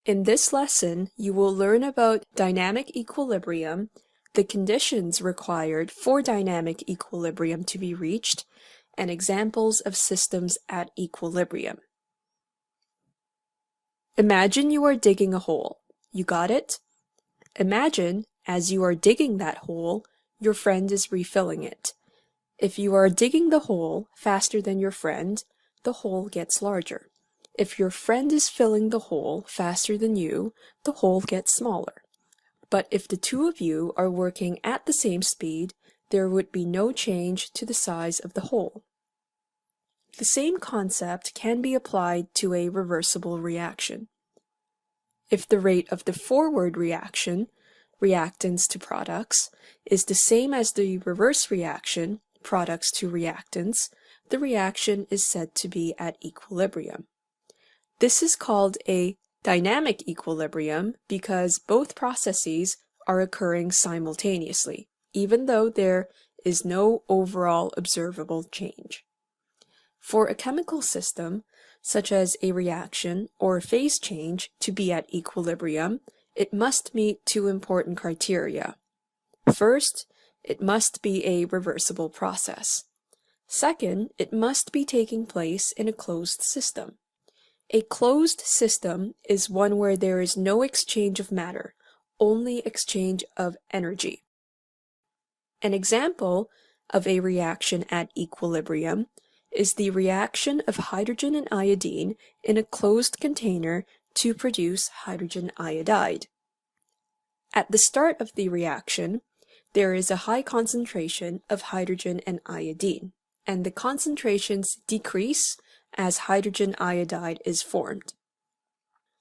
In this lesson, you will learn about dynamic equilibrium, the conditions required for dynamic equilibrium to be reached, and examples of systems at equilibrium. Imagine you are digging a hole. You got it? Imagine, as you are digging that hole, your friend is refilling it. If you are digging the hole faster than your friend, the hole gets larger. If your friend is filling the hole faster than you, the hole gets smaller. But if the two of you are working at the same speed, there would be no change to the size of the hole. The same concept can be applied to a reversible reaction. If the rate of the forward reaction, reactants to products, is the same as the reverse reaction, products to reactants, the reaction is said to be at equilibrium. This is called a dynamic equilibrium because both processes are occurring simultaneously, even though there is no overall observable change. For a chemical system, such as a reaction or a phase change, to be at equilibrium, it must meet two important criteria. First, it must be a reversible process. Second, it must be taking place in a closed system. A closed system is one where there is no exchange of matter, only exchange of energy. An example of a reaction at equilibrium is the reaction of hydrogen and iodine in a closed container to produce hydrogen iodide. At the start of the reaction, there is a high concentration of hydrogen and iodine, and the concentrations decrease as hydrogen iodide is formed.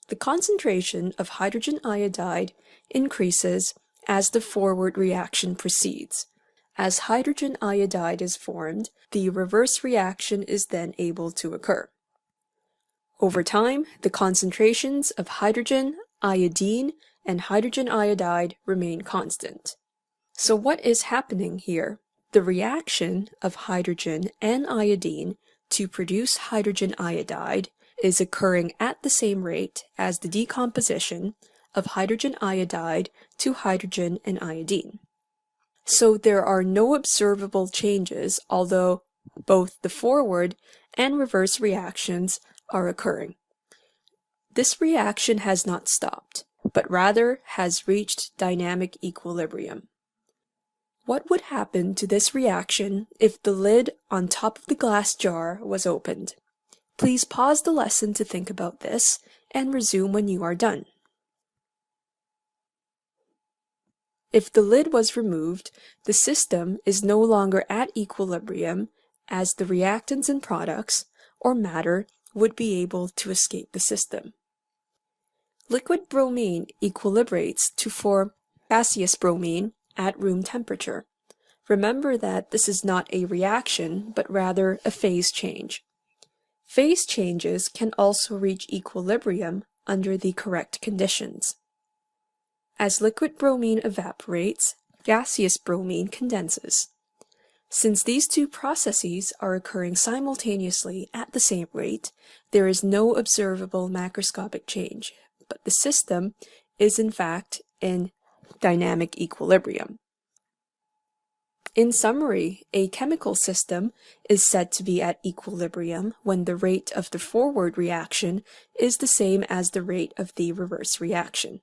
The concentration of hydrogen iodide increases as the forward reaction proceeds. As hydrogen iodide is formed, the reverse reaction is then able to occur. Over time, the concentrations of hydrogen, iodine, and hydrogen iodide remain constant. So what is happening here? The reaction of hydrogen and iodine to produce hydrogen iodide is occurring at the same rate as the decomposition of hydrogen iodide to hydrogen and iodine. So there are no observable changes, although both the forward and reverse reactions are occurring. This reaction has not stopped, but rather has reached dynamic equilibrium. What would happen to this reaction if the lid on top of the glass jar was opened? Please pause the lesson to think about this and resume when you are done. If the lid was removed, the system is no longer at equilibrium as the reactants and products, or matter, would be able to escape the system. Liquid bromine equilibrates to form gaseous bromine at room temperature. Remember that this is not a reaction, but rather a phase change. Phase changes can also reach equilibrium under the correct conditions. As liquid bromine evaporates, gaseous bromine condenses. Since these two processes are occurring simultaneously at the same rate, there is no observable macroscopic change, but the system is in fact in dynamic equilibrium. In summary, a chemical system is said to be at equilibrium when the rate of the forward reaction is the same as the rate of the reverse reaction.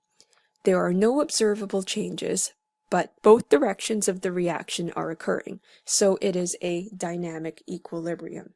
There are no observable changes, but both directions of the reaction are occurring, so it is a dynamic equilibrium.